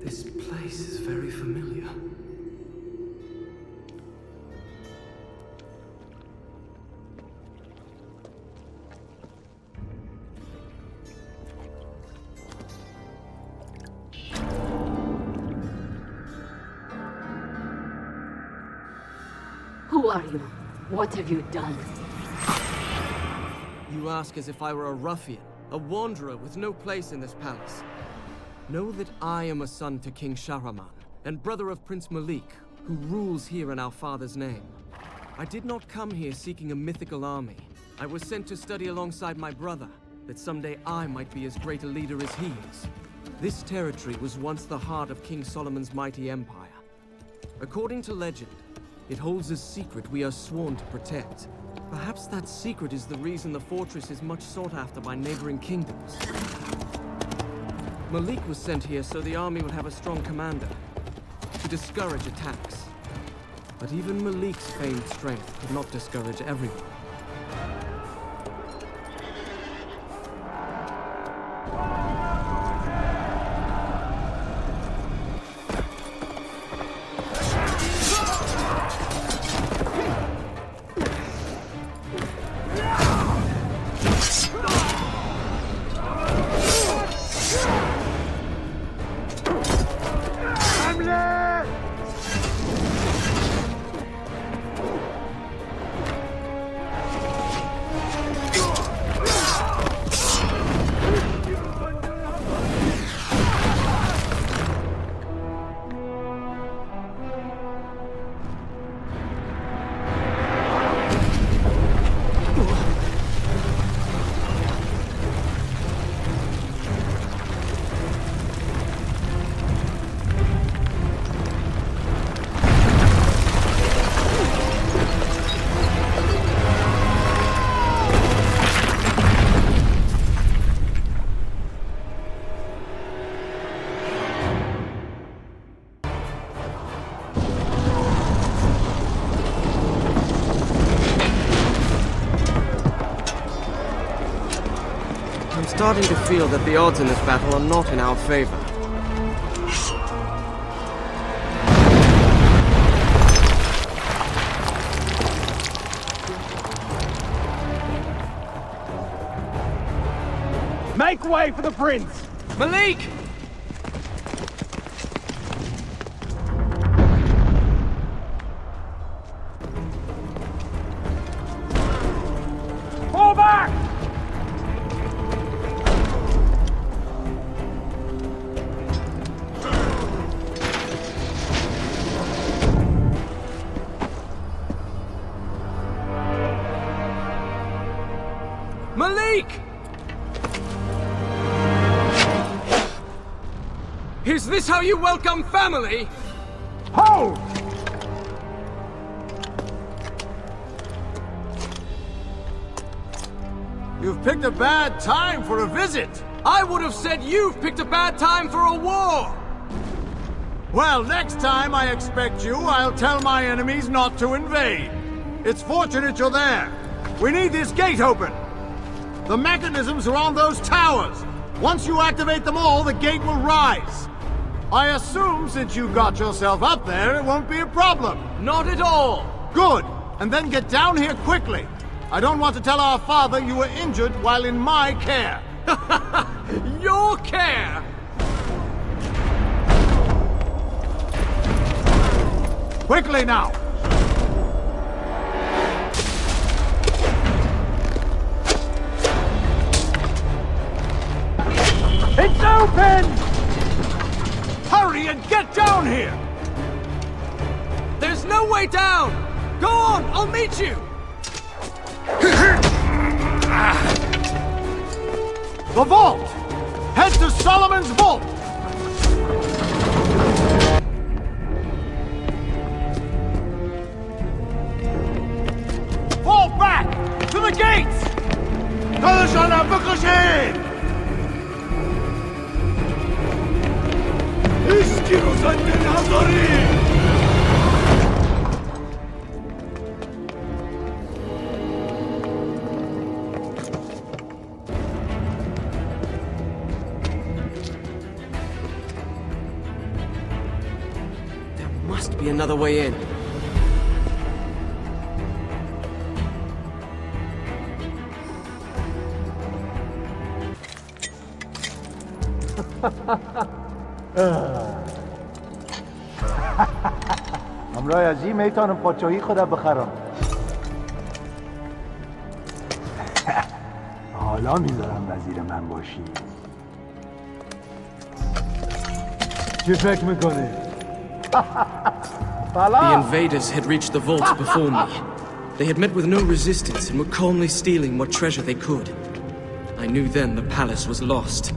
This place is very familiar. Who are you? What have you done? You ask as if I were a ruffian, a wanderer with no place in this palace. Know that I am a son to King Shahraman, and brother of Prince Malik, who rules here in our father's name. I did not come here seeking a mythical army. I was sent to study alongside my brother, that someday I might be as great a leader as he is. This territory was once the heart of King Solomon's mighty empire. According to legend, it holds a secret we are sworn to protect. Perhaps that secret is the reason the fortress is much sought after by neighboring kingdoms. Malik was sent here so the army would have a strong commander, to discourage attacks. But even Malik's famed strength could not discourage everyone. I'm starting to feel that the odds in this battle are not in our favor. Make way for the prince! Malik! Fall back! Malik! Is this how you welcome family? Hold! You've picked a bad time for a visit. I would have said you've picked a bad time for a war! Well, next time I expect you, I'll tell my enemies not to invade. It's fortunate you're there. We need this gate open. The mechanisms are on those towers. Once you activate them all, the gate will rise. I assume since you got yourself up there, it won't be a problem. Not at all! Good. And then get down here quickly. I don't want to tell our father you were injured while in my care. Your care! Quickly now! It's open! Hurry and get down here! There's no way down! Go on, I'll meet you! The vault! Head to Solomon's vault! Fall back! To the gates! Çalışan bakışı! İskiros annen hazırı! be another way in. همراه ازی میتونم پاچوهی خودم بخرم. حالا میذارم وزیر من باشی. چی فکر میکنی؟ The invaders had reached the vault before me. They had met with no resistance and were calmly stealing what treasure they could. I knew then the palace was lost.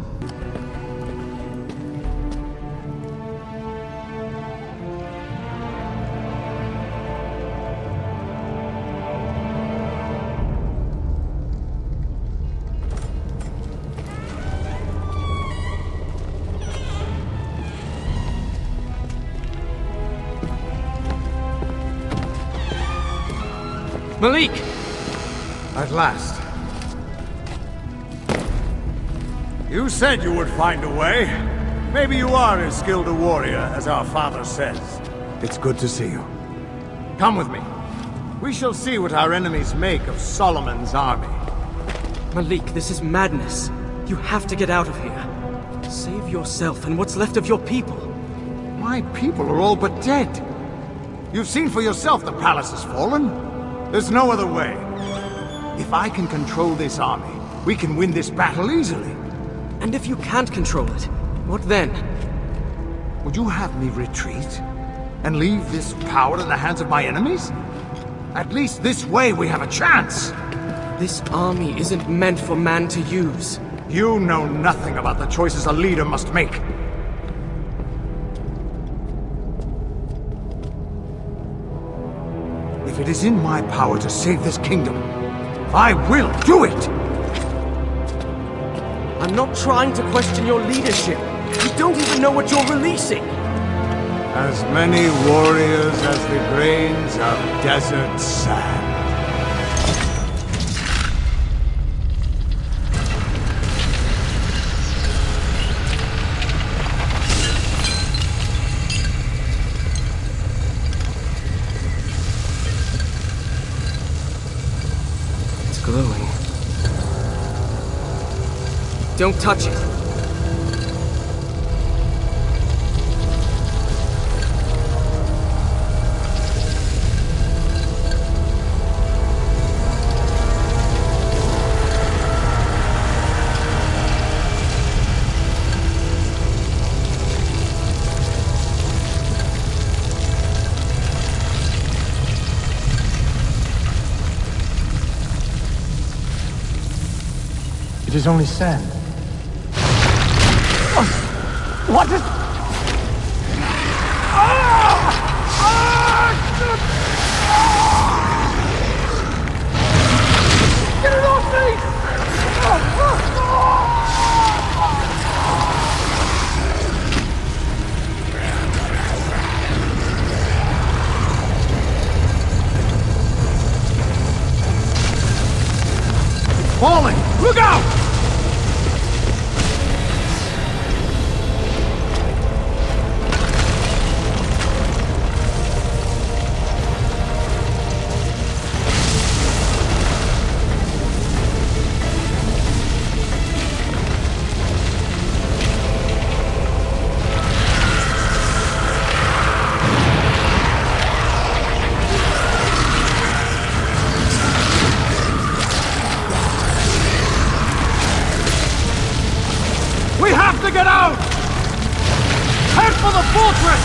Malik! At last. You said you would find a way. Maybe you are as skilled a warrior as our father says. It's good to see you. Come with me. We shall see what our enemies make of Solomon's army. Malik, this is madness. You have to get out of here. Save yourself and what's left of your people. My people are all but dead. You've seen for yourself the palace has fallen. There's no other way. If I can control this army, we can win this battle easily. And if you can't control it, what then? Would you have me retreat? And leave this power in the hands of my enemies? At least this way we have a chance. This army isn't meant for man to use. You know nothing about the choices a leader must make. If it is in my power to save this kingdom, I will do it! I'm not trying to question your leadership. You don't even know what you're releasing. As many warriors as the grains of desert sand. Glowing. Don't touch it. It is only sand. What is... Get it off me! It's falling! Look out! We have to get out! Head for the fortress!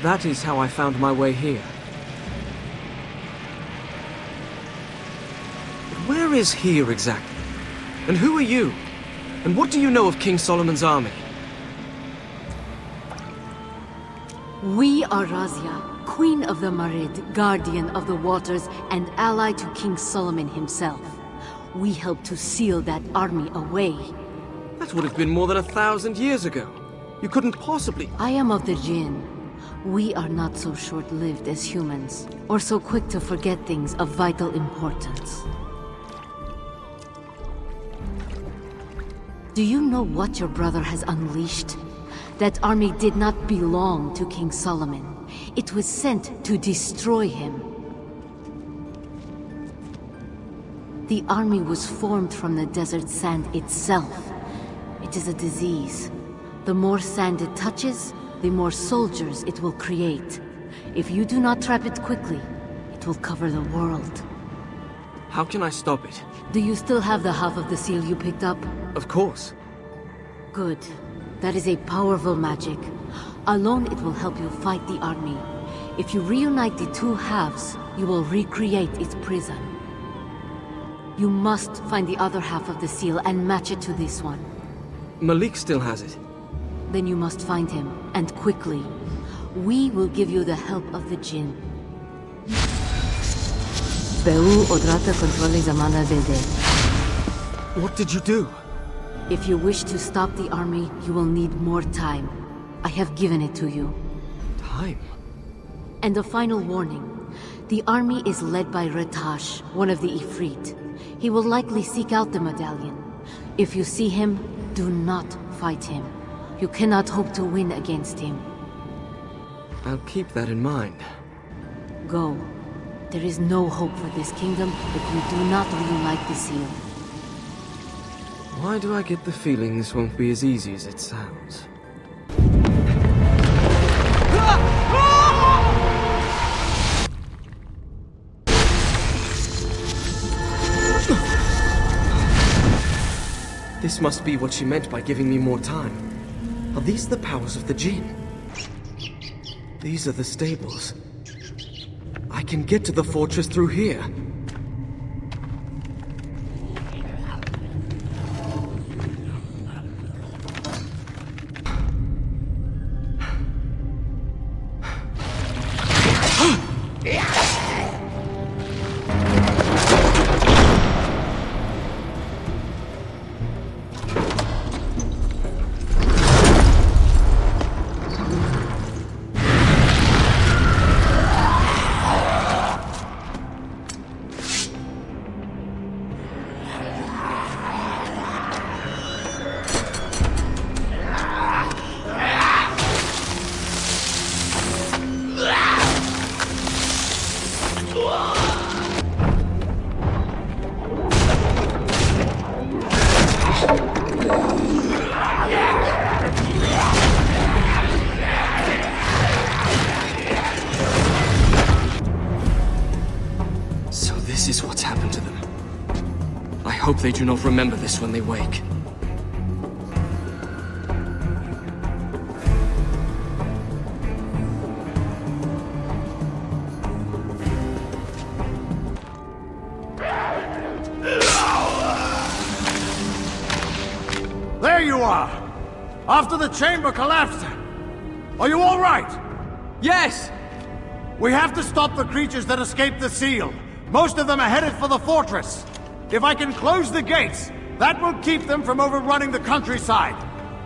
That is how I found my way here. But where is here exactly? And who are you? And what do you know of King Solomon's army? We are Razia, Queen of the Marid, Guardian of the Waters, and ally to King Solomon himself. We helped to seal that army away. That would have been more than 1,000 years ago. You couldn't possibly... I am of the Jinn. We are not so short-lived as humans, or so quick to forget things of vital importance. Do you know what your brother has unleashed? That army did not belong to King Solomon. It was sent to destroy him. The army was formed from the desert sand itself. It is a disease. The more sand it touches, the more soldiers it will create. If you do not trap it quickly, it will cover the world. How can I stop it? Do you still have the half of the seal you picked up? Of course. Good. That is a powerful magic. Alone it will help you fight the army. If you reunite the two halves, you will recreate its prison. You must find the other half of the seal and match it to this one. Malik still has it. Then you must find him, and quickly. We will give you the help of the Jinn. What did you do? If you wish to stop the army, you will need more time. I have given it to you. Time? And a final warning. The army is led by Ratash, one of the Ifrit. He will likely seek out the medallion. If you see him, do not fight him. You cannot hope to win against him. I'll keep that in mind. Go. There is no hope for this kingdom if you do not reunite the seal. Why do I get the feeling this won't be as easy as it sounds? This must be what she meant by giving me more time. Are these the powers of the Jinn? These are the stables. I can get to the fortress through here. This is what's happened to them. I hope they do not remember this when they wake. There you are! After the chamber collapsed! Are you all right? Yes! We have to stop the creatures that escaped the seal. Most of them are headed for the fortress. If I can close the gates, that will keep them from overrunning the countryside.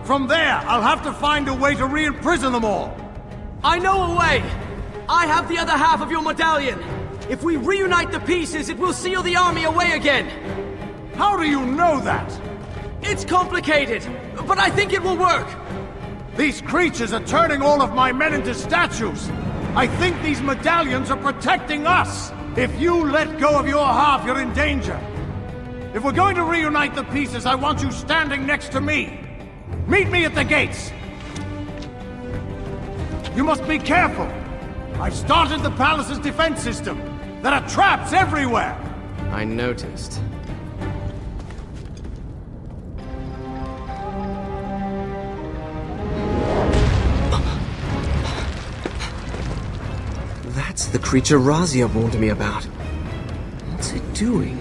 From there, I'll have to find a way to re-imprison them all. I know a way! I have the other half of your medallion! If we reunite the pieces, it will seal the army away again! How do you know that? It's complicated, but I think it will work! These creatures are turning all of my men into statues! I think these medallions are protecting us! If you let go of your half, you're in danger. If we're going to reunite the pieces, I want you standing next to me. Meet me at the gates. You must be careful. I've started the palace's defense system. There are traps everywhere. I noticed. That's the creature Razia warned me about. What's it doing?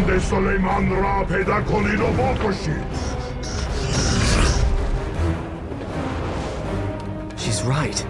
de Soleiman را پیدا کنید و بکشید. She's right.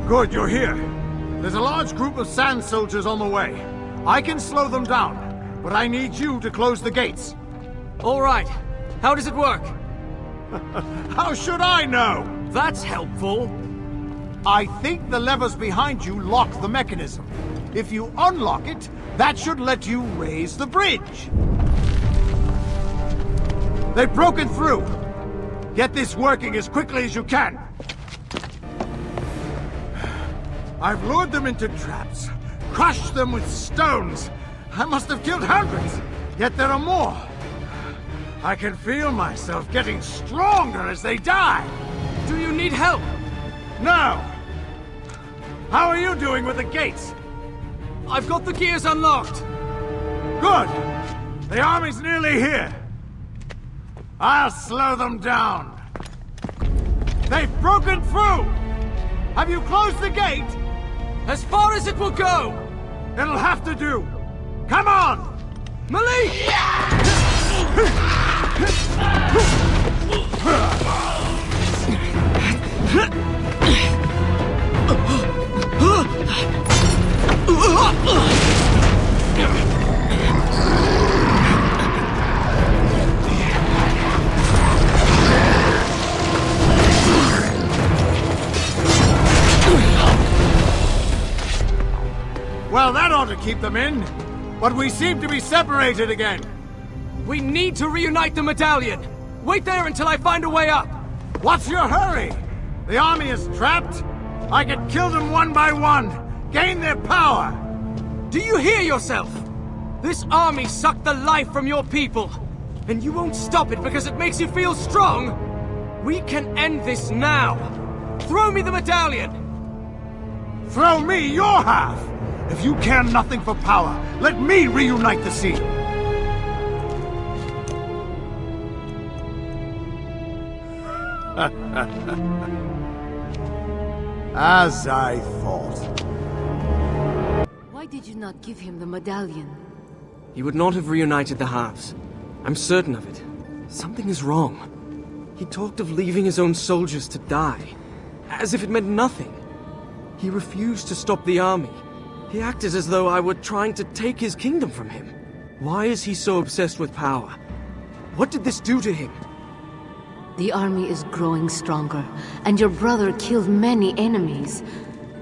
Good, you're here. There's a large group of sand soldiers on the way. I can slow them down, but I need you to close the gates. All right. How does it work? How should I know? That's helpful. I think the levers behind you lock the mechanism. If you unlock it, that should let you raise the bridge. They've broken through. Get this working as quickly as you can. I've lured them into traps, crushed them with stones. I must have killed hundreds, yet there are more. I can feel myself getting stronger as they die. Do you need help? No. How are you doing with the gates? I've got the gears unlocked. Good. The army's nearly here. I'll slow them down. They've broken through. Have you closed the gate? As far as it will go! It'll have to do. Come on! Malik! Well, that ought to keep them in. But we seem to be separated again. We need to reunite the medallion. Wait there until I find a way up. What's your hurry? The army is trapped. I could kill them one by one, gain their power. Do you hear yourself? This army sucked the life from your people. And you won't stop it because it makes you feel strong. We can end this now. Throw me the medallion. Throw me your half. If you care nothing for power, let me reunite the sea. As I thought. Why did you not give him the medallion? He would not have reunited the halves. I'm certain of it. Something is wrong. He talked of leaving his own soldiers to die, as if it meant nothing. He refused to stop the army. He acted as though I were trying to take his kingdom from him. Why is he so obsessed with power? What did this do to him? The army is growing stronger, and your brother killed many enemies.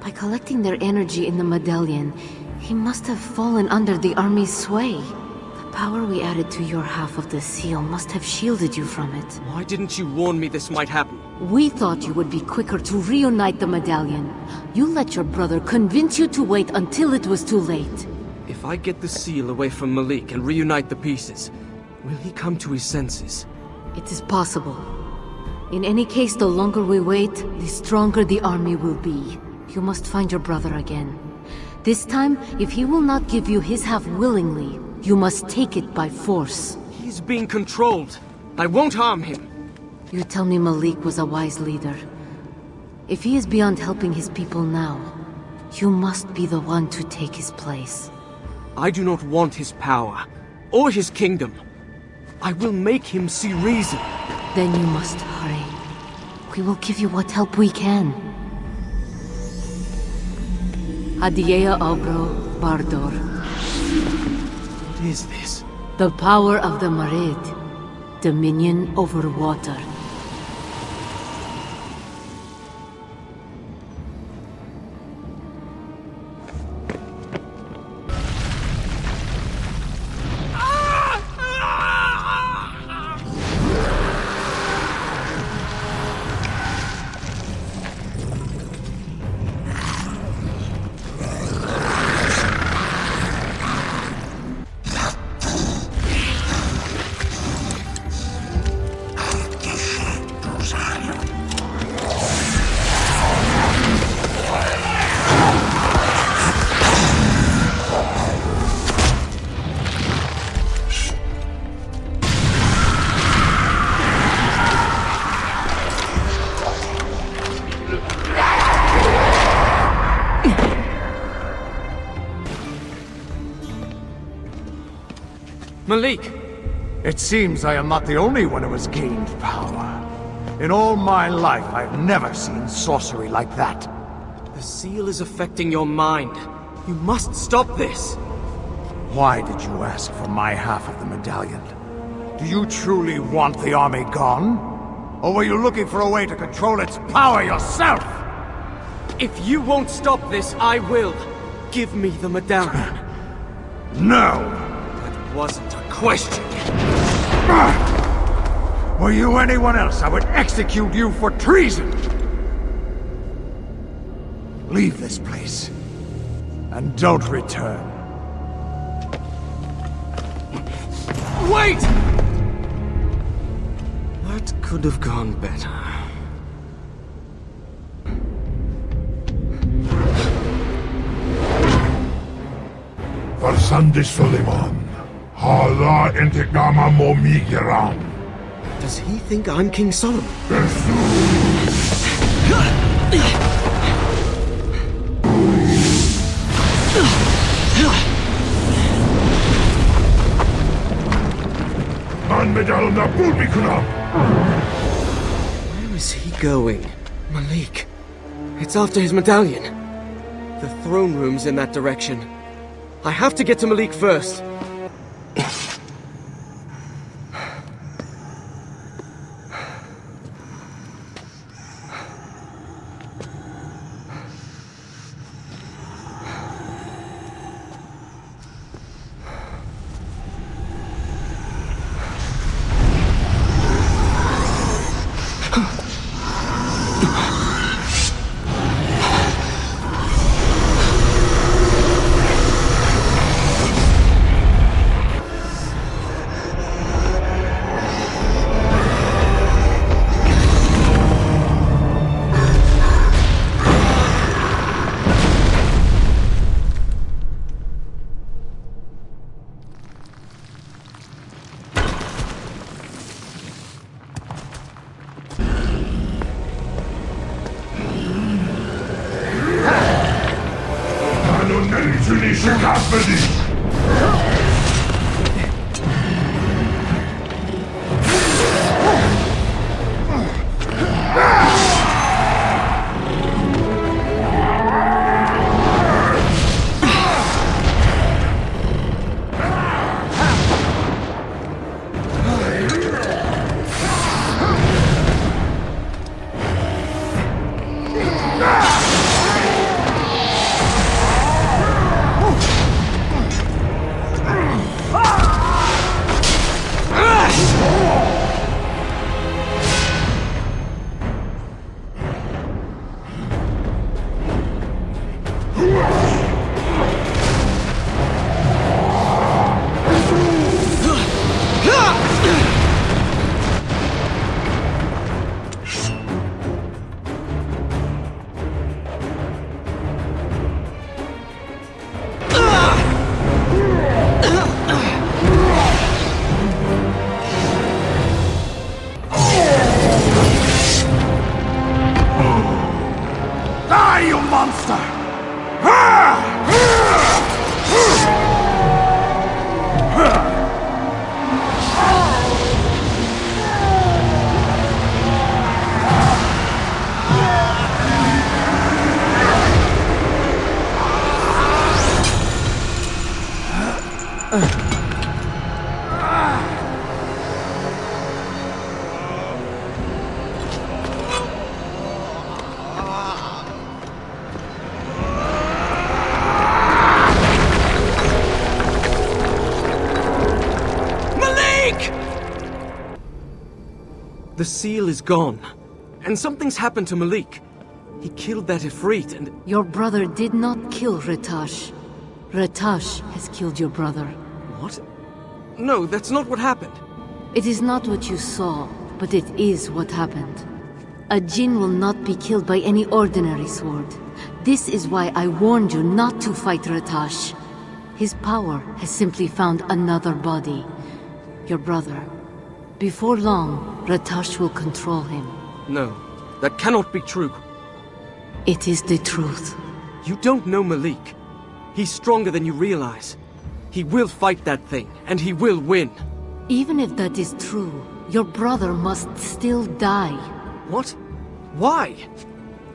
By collecting their energy in the medallion, he must have fallen under the army's sway. The power we added to your half of the seal must have shielded you from it. Why didn't you warn me this might happen? We thought you would be quicker to reunite the medallion. You let your brother convince you to wait until it was too late. If I get the seal away from Malik and reunite the pieces, will he come to his senses? It is possible. In any case, the longer we wait, the stronger the army will be. You must find your brother again. This time, if he will not give you his half willingly, you must take it by force. He's being controlled. I won't harm him. You tell me Malik was a wise leader. If he is beyond helping his people now, you must be the one to take his place. I do not want his power, or his kingdom. I will make him see reason. Then you must hurry. We will give you what help we can. Adiea Obro Bardor. What is this? The power of the Marid. Dominion over water. Malik! It seems I am not the only one who has gained power. In all my life, I've never seen sorcery like that. The seal is affecting your mind. You must stop this. Why did you ask for my half of the medallion? Do you truly want the army gone? Or were you looking for a way to control its power yourself? If you won't stop this, I will. Give me the medallion. No! That wasn't a question. Were you anyone else, I would execute you for treason! Leave this place. And don't return. Wait! That could have gone better. Farsande Suleiman. Hala intikama mo migeran. Does he think I'm King Solomon? An medal na pulbikuna. Where is he going? Malik. It's after his medallion. The throne room's in that direction. I have to get to Malik first. Die, you monster! Malik! The seal is gone. And something's happened to Malik. He killed that Ifrit and... Your brother did not kill Ratash. Ratash has killed your brother. What? No, that's not what happened. It is not what you saw, but it is what happened. A Jinn will not be killed by any ordinary sword. This is why I warned you not to fight Ratash. His power has simply found another body. Your brother. Before long, Ratash will control him. No, that cannot be true. It is the truth. You don't know Malik. He's stronger than you realize. He will fight that thing, and he will win. Even if that is true, your brother must still die. What? Why?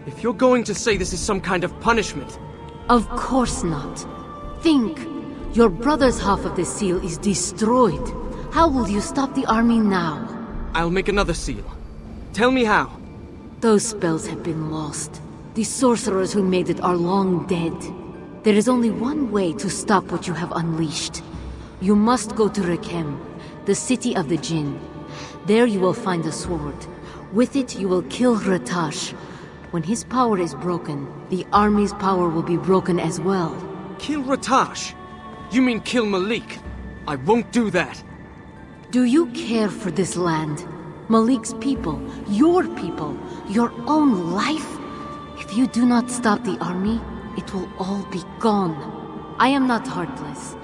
If you're going to say this is some kind of punishment... Of course not. Think. Your brother's half of the seal is destroyed. How will you stop the army now? I'll make another seal. Tell me how. Those spells have been lost. The sorcerers who made it are long dead. There is only one way to stop what you have unleashed. You must go to Rekem, the city of the Jinn. There you will find a sword. With it you will kill Ratash. When his power is broken, the army's power will be broken as well. Kill Ratash? You mean kill Malik? I won't do that. Do you care for this land? Malik's people, your own life? If you do not stop the army, it will all be gone. I am not heartless.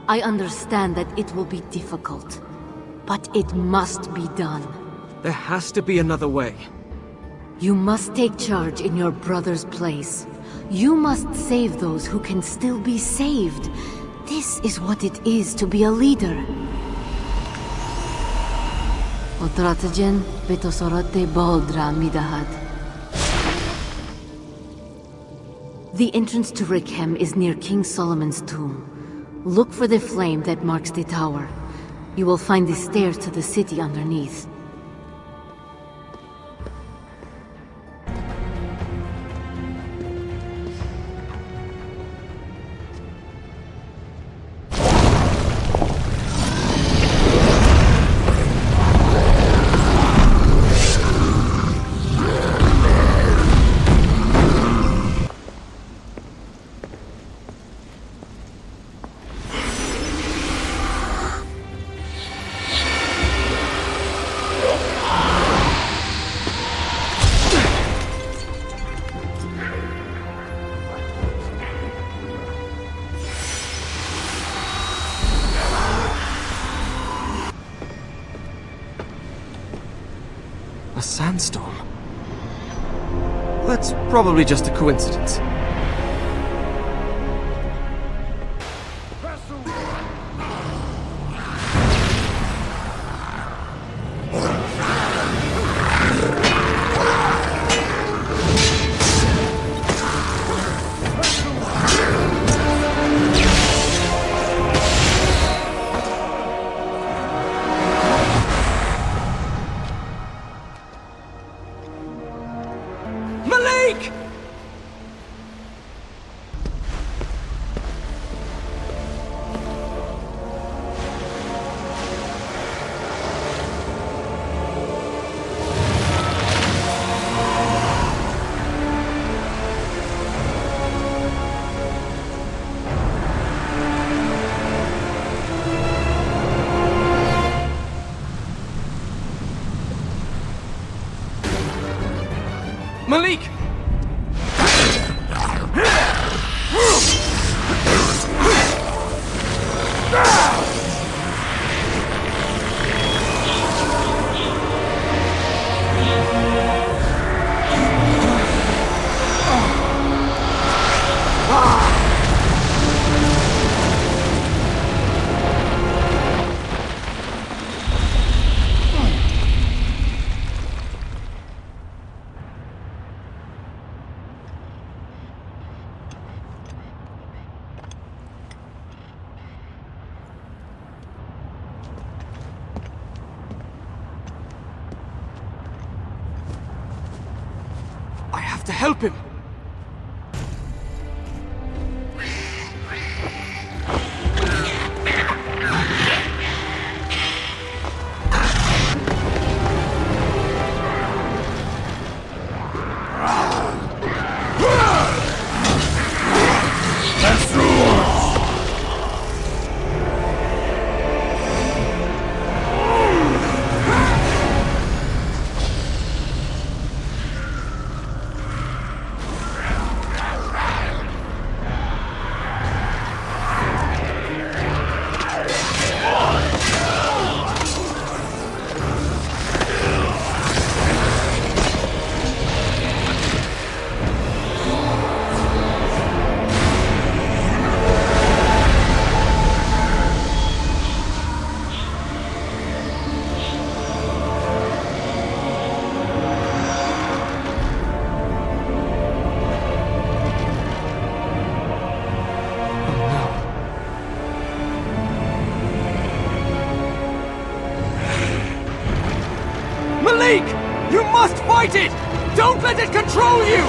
I understand that it will be difficult. But it must be done. There has to be another way. You must take charge in your brother's place. You must save those who can still be saved. This is what it is to be a leader. Otratajen betosorate boldra midahad. The entrance to Rekem is near King Solomon's tomb. Look for the flame that marks the tower. You will find the stairs to the city underneath. A sandstorm? That's probably just a coincidence. Malik! Malik! I have to help him. Malik! You must fight it! Don't let it control you!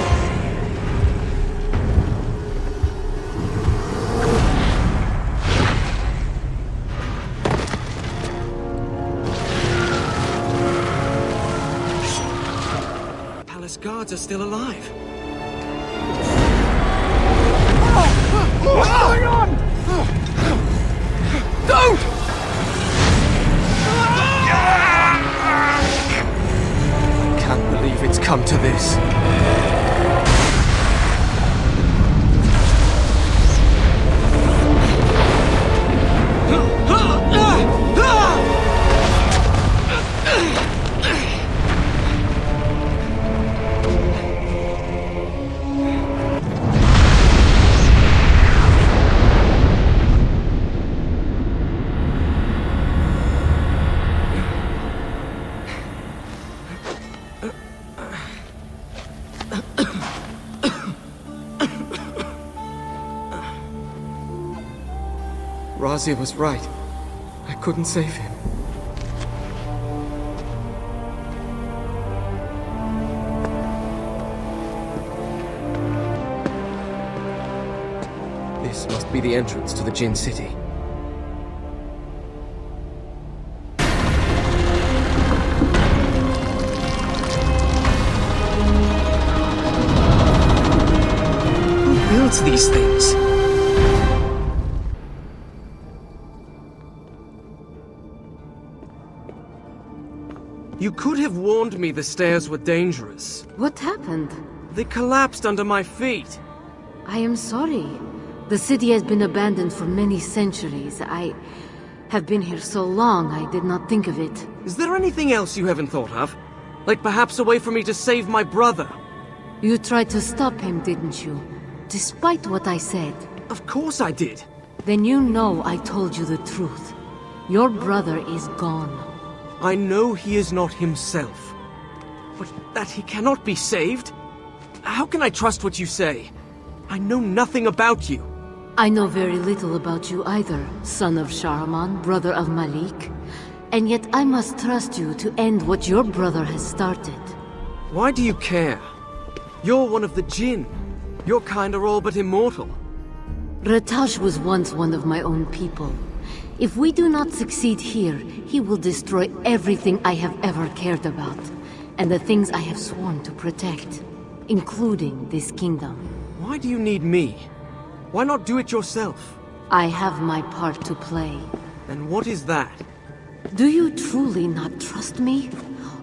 Palace guards are still alive. What's going on? Don't! I can't believe it's come to this. Razia was right. I couldn't save him. This must be the entrance to the Jinn City. Who builds these things? You could have warned me the stairs were dangerous. What happened? They collapsed under my feet. I am sorry. The city has been abandoned for many centuries. I have been here so long, I did not think of it. Is there anything else you haven't thought of? Like perhaps a way for me to save my brother? You tried to stop him, didn't you? Despite what I said. Of course I did. Then you know I told you the truth. Your brother is gone. I know he is not himself. But that he cannot be saved? How can I trust what you say? I know nothing about you. I know very little about you either, son of Shahraman, brother of Malik. And yet I must trust you to end what your brother has started. Why do you care? You're one of the Jinn. Your kind are all but immortal. Ratash was once one of my own people. If we do not succeed here, he will destroy everything I have ever cared about, and the things I have sworn to protect, including this kingdom. Why do you need me? Why not do it yourself? I have my part to play. And what is that? Do you truly not trust me?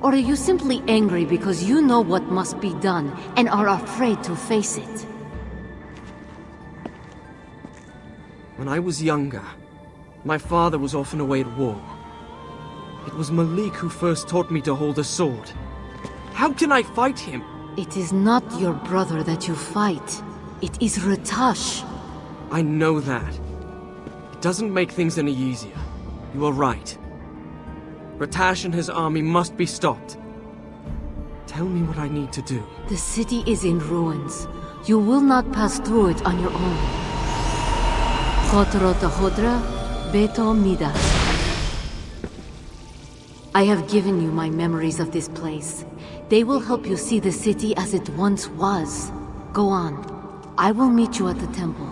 Or are you simply angry because you know what must be done and are afraid to face it? When I was younger, my father was often away at war. It was Malik who first taught me to hold a sword. How can I fight him? It is not your brother that you fight. It is Ratash. I know that. It doesn't make things any easier. You are right. Ratash and his army must be stopped. Tell me what I need to do. The city is in ruins. You will not pass through it on your own. Khotrota Hodra, Beto Mida. I have given you my memories of this place. They will help you see the city as it once was. Go on. I will meet you at the temple.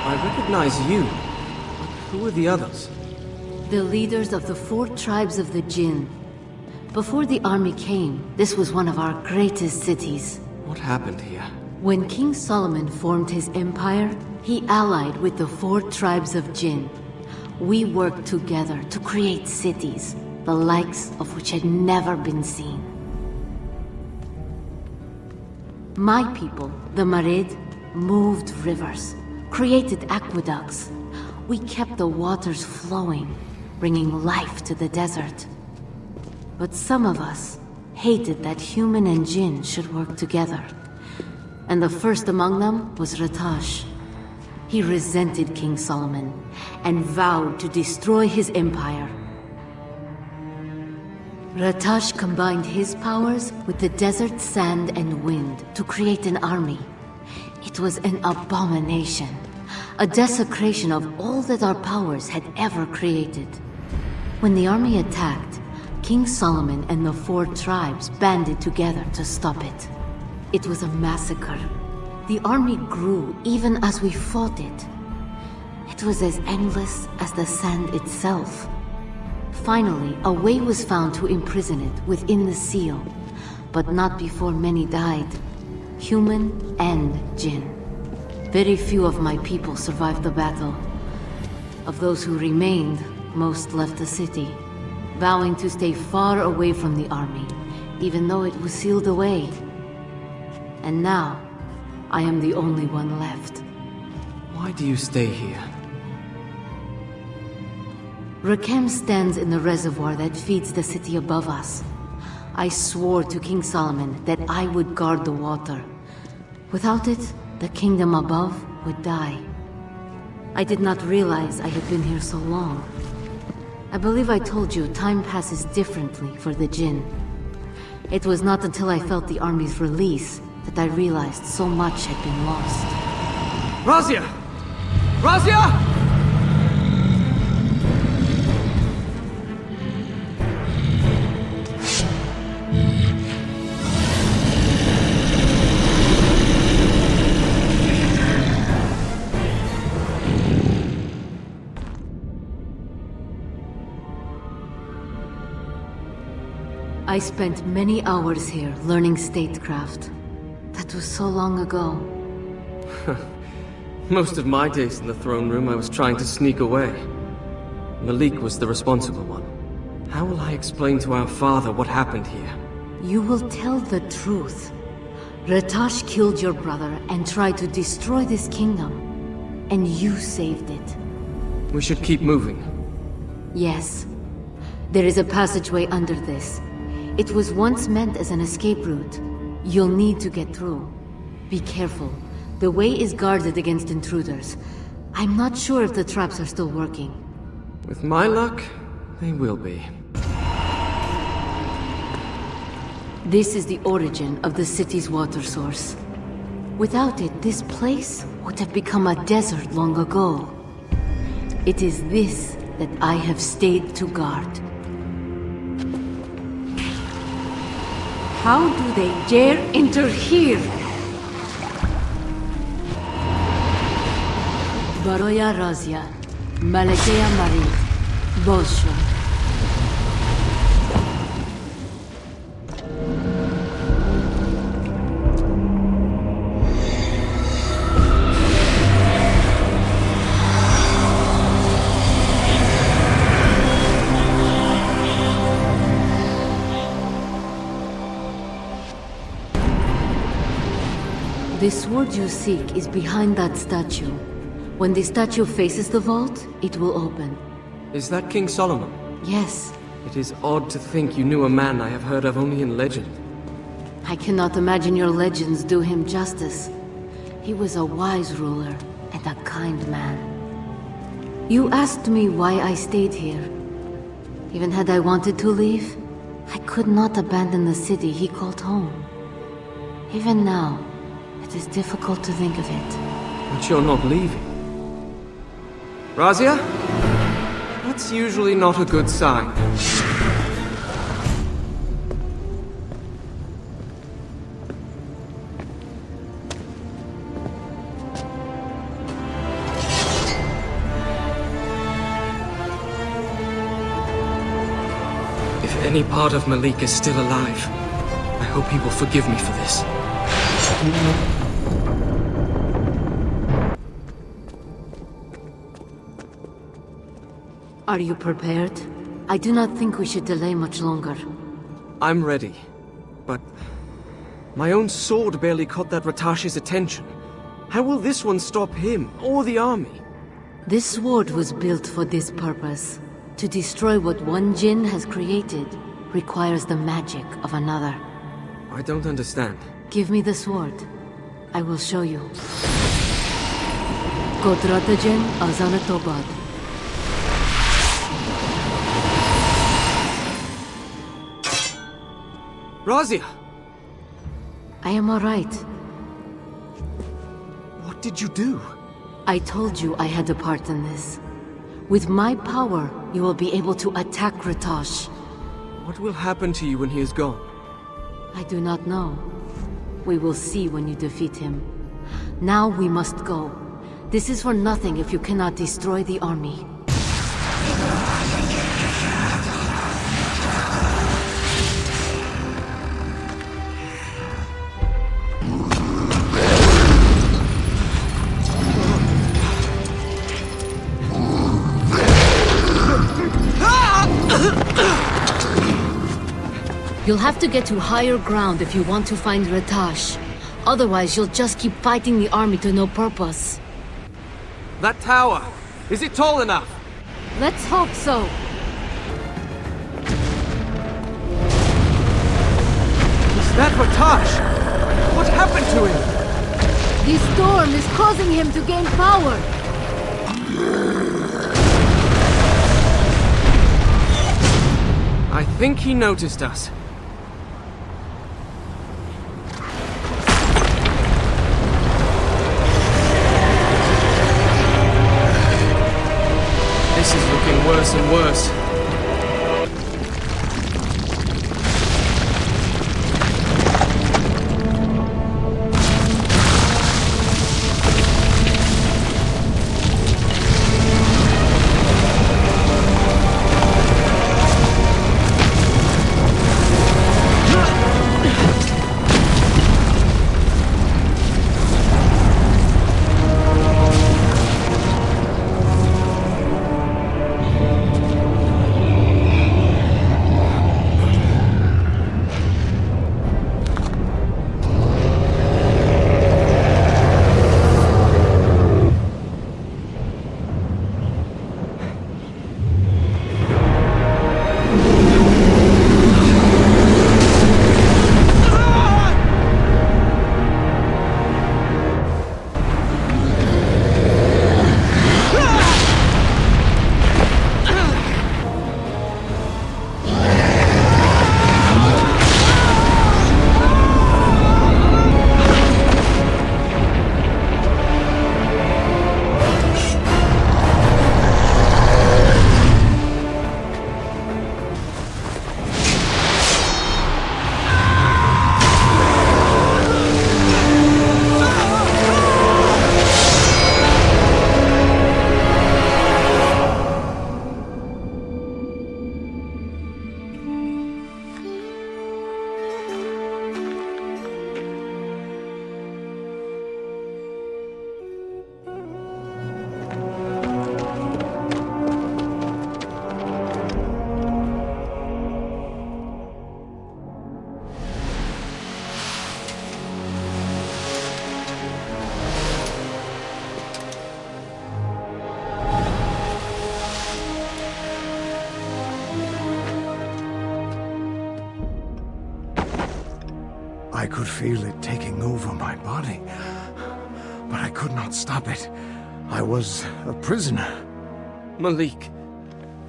I recognize you. Who are the others? The leaders of the 4 tribes of the Jinn. Before the army came, this was one of our greatest cities. What happened here? When King Solomon formed his empire, he allied with the 4 tribes of Jinn. We worked together to create cities, the likes of which had never been seen. My people, the Marid, moved rivers, created aqueducts. We kept the waters flowing, bringing life to the desert. But some of us hated that human and Jinn should work together. And the first among them was Ratash. He resented King Solomon and vowed to destroy his empire. Ratash combined his powers with the desert, sand, and wind to create an army. It was an abomination, a desecration of all that our powers had ever created. When the army attacked, King Solomon and the 4 tribes banded together to stop it. It was a massacre. The army grew even as we fought it. It was as endless as the sand itself. Finally, a way was found to imprison it within the seal, but not before many died, human and jinn. Very few of my people survived the battle. Of those who remained, most left the city, vowing to stay far away from the army, even though it was sealed away. And now, I am the only one left. Why do you stay here? Rakem stands in the reservoir that feeds the city above us. I swore to King Solomon that I would guard the water. Without it, the kingdom above would die. I did not realize I had been here so long. I believe I told you time passes differently for the Jinn. It was not until I felt the army's release that I realized so much had been lost. Razia! Razia! I spent many hours here learning statecraft. That was so long ago. Most of my days in the throne room I was trying to sneak away. Malik was the responsible one. How will I explain to our father what happened here? You will tell the truth. Ratash killed your brother and tried to destroy this kingdom. And you saved it. We should keep moving. Yes. There is a passageway under this. It was once meant as an escape route. You'll need to get through. Be careful. The way is guarded against intruders. I'm not sure if the traps are still working. With my luck, they will be. This is the origin of the city's water source. Without it, this place would have become a desert long ago. It is this that I have stayed to guard. How do they dare enter here? Baroya Razia, Malekea Marid, Bolsho. The sword you seek is behind that statue. When the statue faces the vault, it will open. Is that King Solomon? Yes. It is odd to think you knew a man I have heard of only in legend. I cannot imagine your legends do him justice. He was a wise ruler and a kind man. You asked me why I stayed here. Even had I wanted to leave, I could not abandon the city he called home. Even now, it is difficult to think of it. But you're not leaving. Razia? That's usually not a good sign. If any part of Malik is still alive, I hope he will forgive me for this. Are you prepared? I do not think we should delay much longer. I'm ready, but my own sword barely caught that Ratash's attention. How will this one stop him, or the army? This sword was built for this purpose. To destroy what one Jinn has created requires the magic of another. I don't understand. Give me the sword. I will show you. Kodratajen Azanatobad. Razia! I am alright. What did you do? I told you I had a part in this. With my power, you will be able to attack Ratash. What will happen to you when he is gone? I do not know. We will see when you defeat him. Now we must go. This is for nothing if you cannot destroy the army. You'll have to get to higher ground if you want to find Ratash. Otherwise, you'll just keep fighting the army to no purpose. That tower! Is it tall enough? Let's hope so. Is that Ratash? What happened to him? The storm is causing him to gain power. I think he noticed us. This is looking worse and worse. I could feel it taking over my body, but I could not stop it. I was a prisoner. Malik,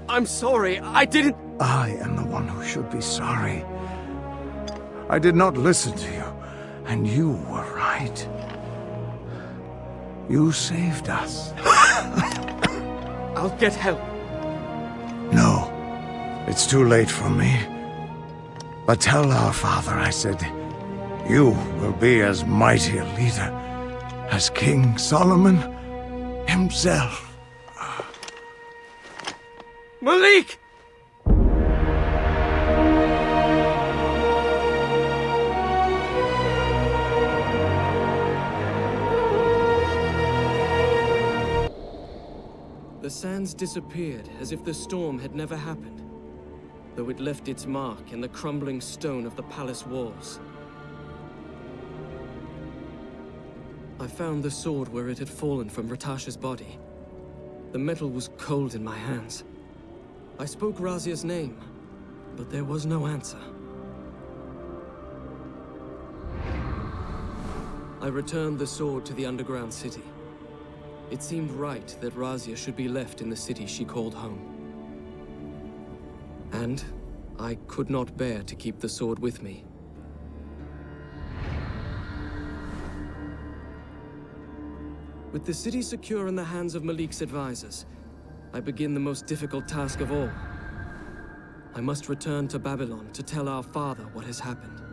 I'm sorry, I didn't... I am the one who should be sorry. I did not listen to you, and you were right. You saved us. I'll get help. No, it's too late for me. But tell our father I said, you will be as mighty a leader as King Solomon himself. Malik! The sands disappeared as if the storm had never happened, though it left its mark in the crumbling stone of the palace walls. I found the sword where it had fallen from Ratash's body. The metal was cold in my hands. I spoke Razia's name, but there was no answer. I returned the sword to the underground city. It seemed right that Razia should be left in the city she called home. And I could not bear to keep the sword with me, With the city secure in the hands of Malik's advisors, I begin the most difficult task of all. I must return to Babylon to tell our father what has happened.